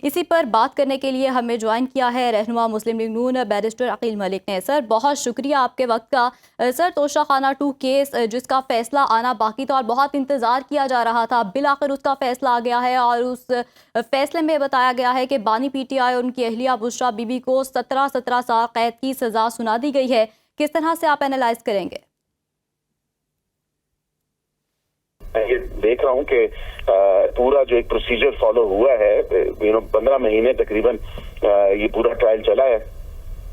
اسی پر بات کرنے کے لیے ہمیں جوائن کیا ہے رہنما مسلم لیگ نون بیرسٹر عقیل ملک نے۔ سر بہت شکریہ آپ کے وقت کا۔ سر توشہ خانہ 2 کیس جس کا فیصلہ آنا باقی تھا اور بہت انتظار کیا جا رہا تھا، بالآخر اس کا فیصلہ آ گیا ہے اور اس فیصلے میں بتایا گیا ہے کہ بانی پی ٹی آئی اور ان کی اہلیہ بشریٰ بی بی کو 17 سال قید کی سزا سنا دی گئی ہے۔ کس طرح سے آپ اینالائز کریں گے؟ یہ دیکھ رہا ہوں کہ پورا جو ایک پروسیجر فالو ہوا ہے، 15 مہینے تقریباً یہ پورا ٹرائل چلا ہے،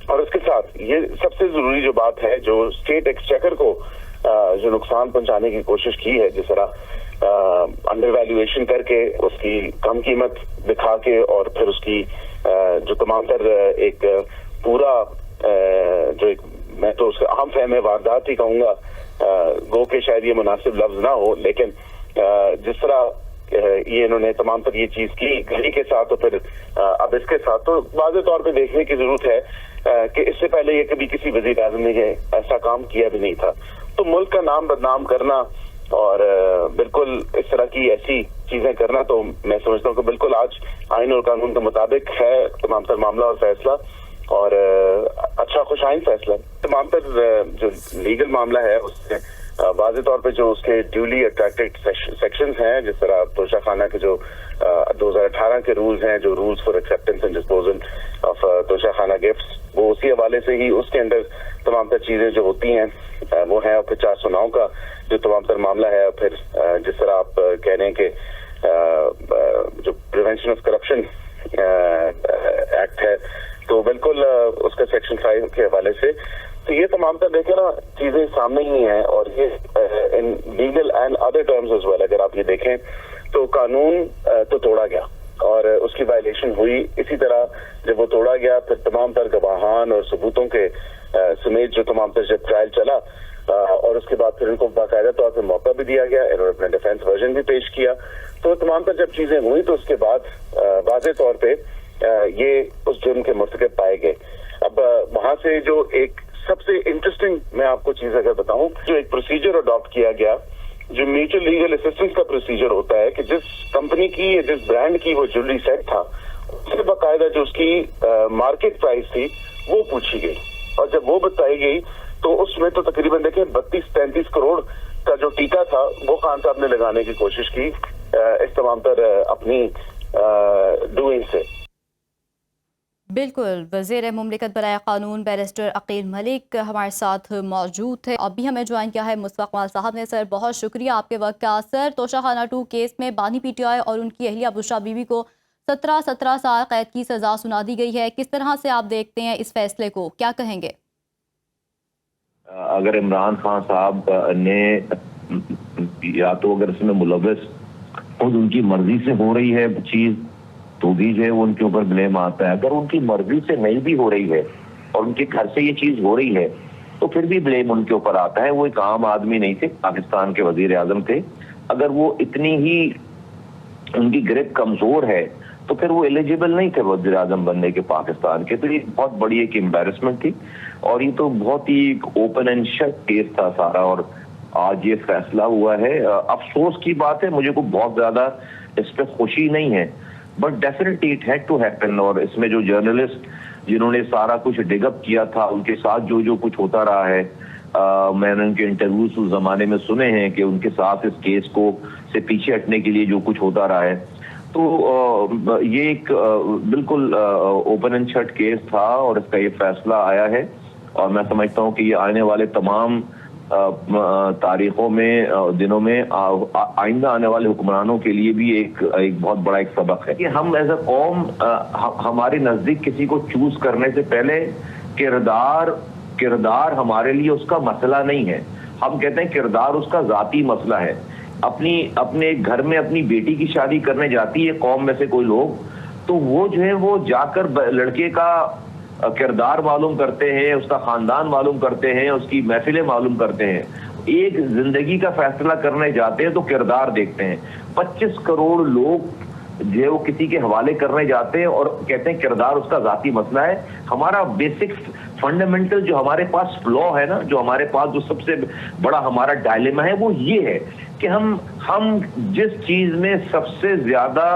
اور اس کے ساتھ یہ سب سے ضروری جو بات ہے، جو اسٹیٹ ایکسچیکر کو جو نقصان پہنچانے کی کوشش کی ہے، جس طرح انڈر ویلیویشن کر کے اس کی کم قیمت دکھا کے اور پھر اس کی جو تمام تر ایک پورا جو ایک میں تو اس کا عام فہم واردات ہی کہوں گا، گو کہ شاید یہ مناسب لفظ نہ ہو، لیکن جس طرح یہ انہوں نے تمام تر یہ چیز کی گھڑی کے ساتھ اور پھر اب اس کے ساتھ، تو واضح طور پہ دیکھنے کی ضرورت ہے کہ اس سے پہلے یہ کبھی کسی وزیر اعظم نے ایسا کام کیا بھی نہیں تھا۔ تو ملک کا نام بدنام کرنا اور بالکل اس طرح کی ایسی چیزیں کرنا، تو میں سمجھتا ہوں کہ بالکل آج آئین اور قانون کے مطابق ہے تمام تر معاملہ اور فیصلہ، اور اچھا خوش آئند فیصلہ۔ تمام تر جو لیگل معاملہ ہے اس سے واضح طور پہ جو اس کے ڈیولی اٹریکٹڈ سیکشنز ہیں، جس طرح توشہ خانہ کے جو 2018 کے رولز ہیں، جو rules for acceptance and disposal of توشہ خانہ گفٹس، وہ اسی حوالے سے ہی اس کے اندر تمام تر چیزیں جو ہوتی ہیں وہ ہیں، اور پھر 409 کا جو تمام تر معاملہ ہے، پھر جس طرح آپ کہہ رہے ہیں کہ جو پریونشن آف کرپشن ایکٹ ہے، تو بالکل اس کا سیکشن 5 کے حوالے سے، تو یہ تمام تر دیکھیں نا چیزیں سامنے ہی ہیں، اور یہ ان legal and other terms as well اگر آپ یہ دیکھیں تو قانون تو توڑا گیا اور اس کی وائلیشن ہوئی۔ اسی طرح جب وہ توڑا گیا، پھر تمام تر گواہان اور ثبوتوں کے سمیت جو تمام تر جب ٹرائل چلا، اور اس کے بعد پھر ان کو باقاعدہ طور پہ موقع بھی دیا گیا، انہوں نے اپنا ڈیفینس ورژن بھی پیش کیا، تو تمام تر جب چیزیں ہوئی تو اس کے بعد واضح طور پہ یہ اس جرم کے مرتکب پائے گئے۔ اب وہاں سے جو ایک سب سے انٹرسٹنگ میں آپ کو چیز اگر بتاؤں، جو ایک پروسیجر اڈاپٹ کیا گیا، جو میوچل لیگل اسسٹنس کا پروسیجر ہوتا ہے، کہ جس کمپنی کی یا جس برانڈ کی وہ جویلری سیٹ تھا، اس سے باقاعدہ جو اس کی مارکیٹ پرائس تھی وہ پوچھی گئی، اور جب وہ بتائی گئی تو اس میں تو تقریباً دیکھیں 32-33 کروڑ کا جو ٹیکا تھا وہ خان صاحب نے لگانے کی کوشش کی اس تمام تر اپنی ڈوئنگ سے۔ بالکل، وزیر مملکت برائے قانون بیرسٹر عقیل ملک ہمارے ساتھ موجود تھے۔ ابھی ہمیں جوائن کیا ہے مصطفیٰ کمال صاحب نے۔ سر بہت شکریہ آپ کے وقت کا۔ سر توشہ خانہ 2 کیس میں بانی پی ٹی آئی اور ان کی اہلیہ بشریٰ بی بی کو 17 سال قید کی سزا سنا دی گئی ہے۔ کس طرح سے آپ دیکھتے ہیں اس فیصلے کو، کیا کہیں گے؟ اگر عمران خان صاحب نے یا تو اگر اس میں ملوث خود ان کی مرضی سے ہو رہی ہے چیز تو بھی جو ہے وہ ان کے اوپر بلیم آتا ہے، اگر ان کی مرضی سے نہیں بھی ہو رہی ہے اور ان کے گھر سے یہ چیز ہو رہی ہے تو پھر بھی بلیم ان کے اوپر آتا ہے۔ وہ ایک عام آدمی نہیں تھے، پاکستان کے وزیر اعظم تھے۔ اگر وہ اتنی ہی ان کی گرپ کمزور ہے تو پھر وہ ایلیجیبل نہیں تھے وزیر اعظم بننے کے پاکستان کے، تو یہ بہت بڑی ایک امبیرسمنٹ تھی، اور یہ تو بہت ہی اوپن اینڈ شٹ کیس تھا سارا، اور آج یہ فیصلہ ہوا ہے۔ افسوس کی بات ہے، مجھے کو بہت زیادہ اس پہ خوشی نہیں ہے، but definitely it had to happen. اور اس میں جو جرنلسٹ جنہوں نے سارا کچھ ڈگ اپ کیا تھا، ان کے ساتھ جو کچھ ہوتا رہا ہے، میں نے ان کے انٹرویوز اس زمانے میں سنے ہیں کہ ان کے ساتھ اس کیس کو سے پیچھے ہٹنے کے لیے جو کچھ ہوتا رہا ہے، تو یہ ایک بالکل اوپن اینڈ شٹ کیس تھا، اور اس کا یہ فیصلہ آیا ہے، اور میں سمجھتا ہوں کہ یہ آنے والے تمام تاریخوں میں، دنوں میں، آئندہ آنے والے حکمرانوں کے لیے بھی ایک بہت بڑا ایک سبق ہے کہ ہم ایز اے قوم، ہمارے نزدیک کسی کو چوز کرنے سے پہلے کردار ہمارے لیے اس کا مسئلہ نہیں ہے۔ ہم کہتے ہیں کردار اس کا ذاتی مسئلہ ہے۔ اپنے گھر میں اپنی بیٹی کی شادی کرنے جاتی ہے قوم میں سے کوئی لوگ، تو وہ جو ہے وہ جا کر لڑکے کا کردار معلوم کرتے ہیں، اس کا خاندان معلوم کرتے ہیں، اس کی محفلیں معلوم کرتے ہیں۔ ایک زندگی کا فیصلہ کرنے جاتے ہیں تو کردار دیکھتے ہیں۔ 25 کروڑ لوگ جو ہے وہ کسی کے حوالے کرنے جاتے ہیں اور کہتے ہیں کردار اس کا ذاتی مسئلہ ہے۔ ہمارا بیسک فنڈامنٹل جو ہمارے پاس فلو ہے نا، جو ہمارے پاس جو سب سے بڑا ہمارا ڈائلیما ہے، وہ یہ ہے کہ ہم جس چیز میں سب سے زیادہ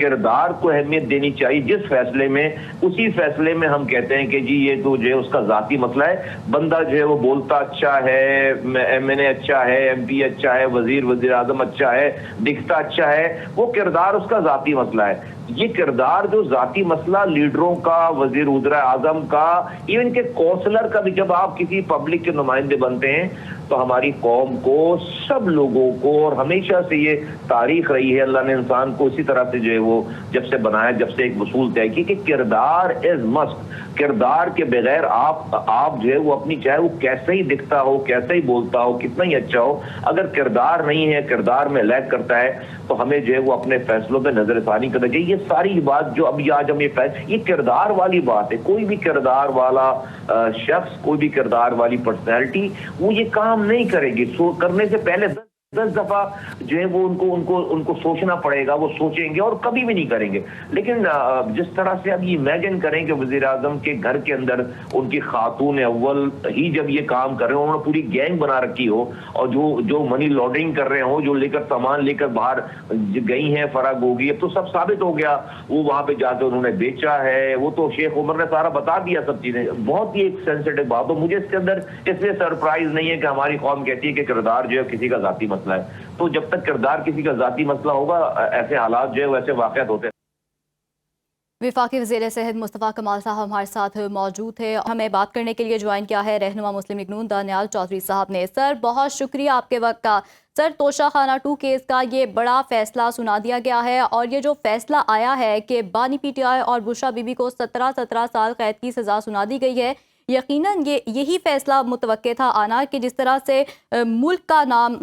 کردار کو اہمیت دینی چاہیے. جس فیصلے میں اسی فیصلے میں ہم کہتے ہیں کہ جی یہ تو جو ہے اس کا ذاتی مسئلہ ہے, بندہ جو ہے وہ بولتا اچھا ہے, ایم این اے اچھا ہے, ایم پی اچھا ہے, وزیر اعظم اچھا ہے, دکھتا اچھا ہے, وہ کردار اس کا ذاتی مسئلہ ہے. یہ کردار جو ذاتی مسئلہ لیڈروں کا, وزیر وزراء اعظم کا, ایون کہ کونسلر کا بھی, جب آپ کسی پبلک کے نمائندے بنتے ہیں تو ہماری قوم کو, سب لوگوں کو, اور ہمیشہ سے یہ تاریخ رہی ہے, اللہ نے انسان کو اسی طرح سے جو ہے وہ جب سے بنایا, جب سے ایک اصول طے کی کہ کردار از مسٹ. کردار کے بغیر آپ جو ہے وہ اپنی, چاہے وہ کیسے ہی دکھتا ہو, کیسے ہی بولتا ہو, کتنا ہی اچھا ہو, اگر کردار نہیں ہے, کردار میں لیک کرتا ہے, تو ہمیں جو ہے وہ اپنے فیصلوں پہ نظر ثانی کرنا چاہیے. یہ ساری بات جو ابھی آج ہم یہ کردار والی بات ہے. کوئی بھی کردار والا شخص, کوئی بھی کردار والی پرسنالٹی وہ یہ کام نہیں کرے گی. کرنے سے پہلے 10 دفعہ جو ہے وہ ان کو سوچنا پڑے گا. وہ سوچیں گے اور کبھی بھی نہیں کریں گے. لیکن جس طرح سے اب یہ امیجن کریں کہ وزیر اعظم کے گھر کے اندر ان کی خاتون اول ہی جب یہ کام کر رہے ہوں, انہوں نے پوری گینگ بنا رکھی ہو, اور جو منی لانڈرنگ کر رہے ہوں, جو لے کر سامان لے کر باہر گئی ہیں, فرق ہوگی. اب تو سب ثابت ہو گیا, وہ وہاں پہ جا کے انہوں نے بیچا ہے. وہ تو شیخ عمر نے سارا بتا دیا سب چیزیں. بہت ہی ایک سینسیٹیو بات ہو. مجھے اس کے اندر اس لیے سرپرائز نہیں ہے کہ ہماری قوم کہتی ہے کہ کردار جو ہے کسی کا ذاتی مسئلہ ہے. تو جب تک کردار کسی کا ذاتی مسئلہ ہوگا, ایسے حالات جو ہے ویسے واقعات ہوتے ہیں. وفاقی وزیر صحت مصطفیٰ کمال صاحب ہمارے ساتھ موجود تھے. ہمیں بات کرنے کے لیے جوائن کیا ہے رہنما مسلم لیگ نون دانیال چودھری صاحب نے. سر بہت شکریہ آپ کے وقت کا. سر توشہ خانہ 2 کیس کا یہ بڑا فیصلہ سنا دیا گیا ہے, اور یہ جو فیصلہ آیا ہے کہ بانی پی ٹی آئی اور بشرا بی بی کو 17 سال قید کی سزا سنا دی گئی ہے, یقیناً یہی فیصلہ متوقع تھا آنا کہ جس طرح سے ملک کا نام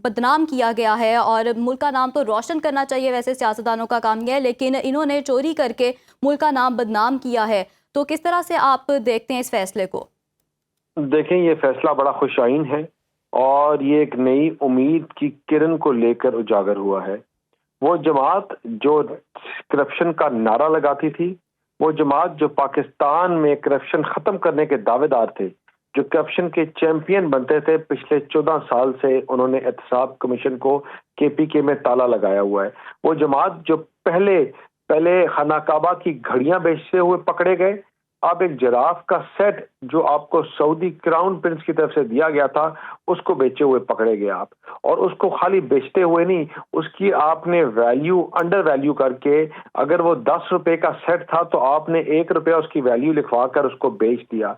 بدنام کیا گیا ہے, اور ملک کا نام تو روشن کرنا چاہیے, ویسے سیاستدانوں کا کام یہ ہے, لیکن انہوں نے چوری کر کے ملک کا نام بدنام کیا ہے. تو کس طرح سے آپ دیکھتے ہیں اس فیصلے کو؟ دیکھیں, یہ فیصلہ بڑا خوش آئین ہے, اور یہ ایک نئی امید کی کرن کو لے کر اجاگر ہوا ہے. وہ جماعت جو کرپشن کا نعرہ لگاتی تھی, وہ جماعت جو پاکستان میں کرپشن ختم کرنے کے دعوے دار تھے, جو کرپشن کے چیمپئن بنتے تھے, پچھلے 14 سال سے انہوں نے احتساب کمیشن کو KPK میں تالا لگایا ہوا ہے. وہ جماعت جو پہلے خانہ کعبہ کی گھڑیاں بیچتے ہوئے پکڑے گئے, اب ایک جراف کا سیٹ جو آپ کو سعودی کراؤن پرنس کی طرف سے دیا گیا تھا اس کو بیچے ہوئے پکڑے گئے آپ. اور اس کو خالی بیچتے ہوئے نہیں, اس کی آپ نے ویلیو انڈر ویلیو کر کے, اگر وہ 10 روپے کا سیٹ تھا تو آپ نے 1 روپیہ اس کی ویلیو لکھوا کر اس کو بیچ دیا.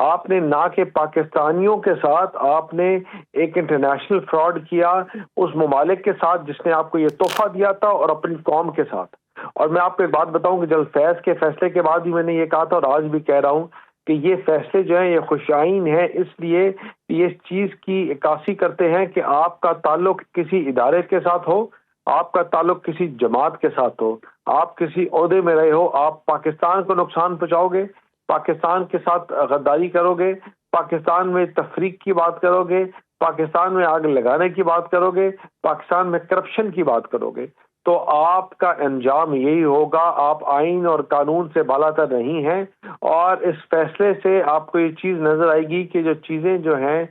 آپ نے نہ کہ پاکستانیوں کے ساتھ, آپ نے ایک انٹرنیشنل فراڈ کیا اس ممالک کے ساتھ جس نے آپ کو یہ تحفہ دیا تھا, اور اپنی قوم کے ساتھ. اور میں آپ کو ایک بات بتاؤں کہ جلد فیض کے فیصلے کے بعد ہی میں نے یہ کہا تھا, اور آج بھی کہہ رہا ہوں کہ یہ فیصلے جو ہیں یہ خوش آئین ہیں, اس لیے یہ اس چیز کی عکاسی کرتے ہیں کہ آپ کا تعلق کسی ادارے کے ساتھ ہو, آپ کا تعلق کسی جماعت کے ساتھ ہو, آپ کسی عہدے میں رہے ہو, آپ پاکستان کو نقصان پہنچاؤ گے, پاکستان کے ساتھ غداری کرو گے, پاکستان میں تفریق کی بات کرو گے, پاکستان میں آگ لگانے کی بات کرو گے, پاکستان میں کرپشن کی بات کرو گے, تو آپ کا انجام یہی ہوگا. آپ آئین اور قانون سے بالاتر نہیں ہیں, اور اس فیصلے سے آپ کو یہ چیز نظر آئے گی کہ جو چیزیں جو ہیں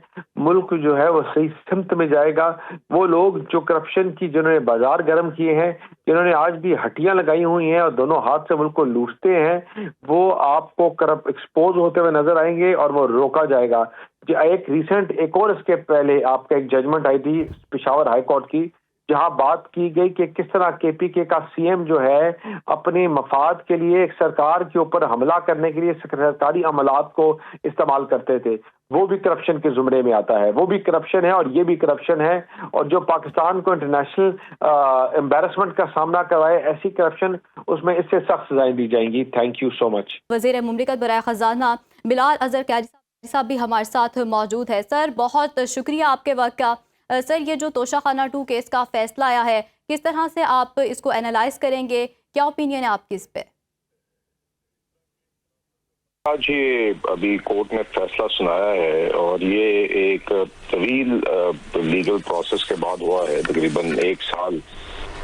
ملک جو ہے وہ صحیح سمت میں جائے گا. وہ لوگ جو کرپشن کی, جنہوں نے بازار گرم کیے ہیں, جنہوں نے آج بھی ہٹیاں لگائی ہوئی ہیں اور دونوں ہاتھ سے ملک کو لوٹتے ہیں, وہ آپ کو ایکسپوز ہوتے ہوئے نظر آئیں گے, اور وہ روکا جائے گا. ایک اور اس کے پہلے آپ کا ایک ججمنٹ آئی تھی پشاور ہائی کورٹ کی, جہاں بات کی گئی کہ کس طرح KPK کا CM جو ہے اپنے مفاد کے لیے ایک سرکار کے اوپر حملہ کرنے کے لیے سرکاری عملات کو استعمال کرتے تھے. وہ بھی کرپشن کے زمرے میں آتا ہے, وہ بھی کرپشن ہے, اور یہ بھی کرپشن ہے. اور جو پاکستان کو انٹرنیشنل امبیرسمنٹ کا سامنا کروائے, ایسی کرپشن, اس میں اس سے سخت سزائیں دی جائیں گی. تھینک یو سو مچ. وزیر مملکت برائے خزانہ بلال اظہر قیادی صاحب بھی ہمارے ساتھ موجود ہے. سر بہت شکریہ آپ کے وقت کا. سر یہ جو توشہ خانہ 2 کیس کا فیصلہ آیا ہے, کس طرح سے آپ اس کو اینالائز کریں گے, کیا اوپینین ہے آپ کی اس پہ؟ آج یہ ابھی کورٹ نے فیصلہ سنایا ہے, اور یہ ایک طویل لیگل پروسیس کے بعد ہوا ہے. تقریباً 1 سال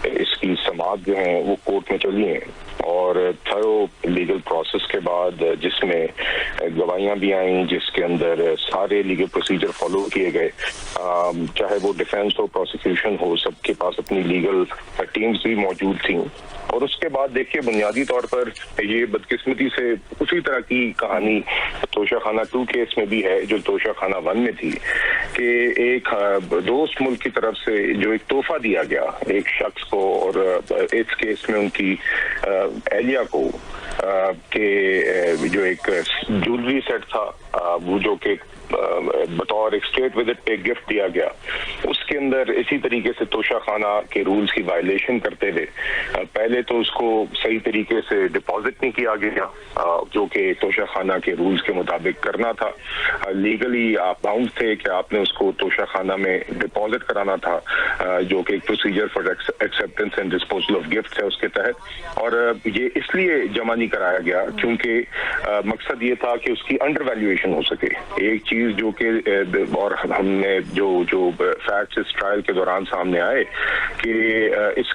اس کی سماعت جو ہیں وہ کورٹ میں چلی ہیں اور تھرو لیگل پروسیس کے بعد جس میں گواہیاں بھی آئیں، جس کے اندر سارے لیگل پروسیجر فالو کیے گئے، چاہے وہ ڈیفینس ہو پروسیکیوشن ہو، سب کے پاس اپنی لیگل ٹیمز بھی موجود تھیں. اور اس کے بعد دیکھیے بنیادی طور پر یہ بدقسمتی سے اسی طرح کی کہانی توشہ خانہ 2 کیس میں بھی ہے جو توشہ خانہ 1 میں تھی، کہ ایک دوست ملک کی طرف سے جو ایک تحفہ دیا گیا ایک شخص کو، اور اس کیس میں ان کی اہلیہ کو، کہ جو ایک جولری سیٹ تھا وہ جو کہ بطور ایک اسٹیٹ وزٹ پہ گفٹ دیا گیا، اس کے اندر اسی طریقے سے توشہ خانہ کے رولز کی وائلیشن کرتے ہوئے پہلے تو اس کو صحیح طریقے سے ڈپازٹ نہیں کیا گیا جو کہ توشہ خانہ کے رولز کے مطابق کرنا تھا. لیگلی آپ باؤنڈ تھے کہ آپ نے اس کو توشہ خانہ میں ڈپازٹ کرانا تھا، جو کہ ایک procedure for acceptance and disposal of gift ہے اس کے تحت. اور یہ اس لیے جمع نہیں کرایا گیا کیونکہ مقصد یہ تھا کہ اس کی انڈر ویلیویشن ہو سکے. ایک چیز جو کہ اور ہم نے جو فیکٹس اس ٹرائل کے دوران سامنے آئے کہ اس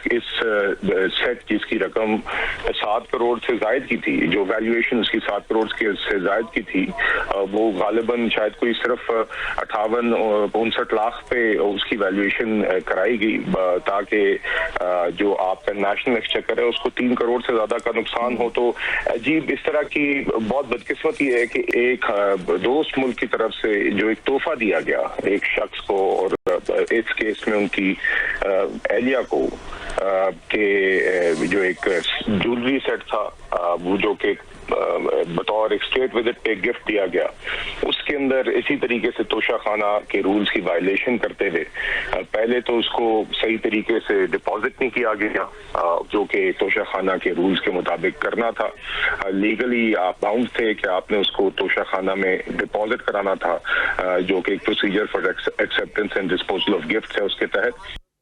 سیٹ جس کی رقم 7 کروڑ سے زائد کی تھی، جو ویلیویشن اس کی 7 کروڑ سے زائد کی تھی، وہ غالباً شاید کوئی صرف 58-59 لاکھ پہ اس کی ویلیویشن کرائی گئی، تاکہ جو آپ کا نیشنل ایکسچیکر ہے اس کو 3 کروڑ سے زیادہ کا نقصان ہو. تو عجیب اس طرح کی بہت بدقسمتی ہے کہ ایک دوست ملک کی طرف سے جو ایک تحفہ دیا گیا ایک شخص کو، اور اس کیس میں ان کی اہلیہ کو، کہ جو ایک جولری سیٹ تھا وہ جو کہ بطور ایک اسٹیٹ وزٹ پہ گفٹ دیا گیا، اس کے اندر اسی طریقے سے توشہ خانہ کے رولز کی وائلیشن کرتے ہوئے پہلے تو اس کو صحیح طریقے سے ڈپازٹ نہیں کیا گیا جو کہ توشہ خانہ کے رولز کے مطابق کرنا تھا. لیگلی آپ باؤنڈ تھے کہ آپ نے اس کو توشہ خانہ میں ڈپازٹ کرانا تھا، جو کہ ایک procedure for acceptance and disposal of gift ہے اس کے تحت.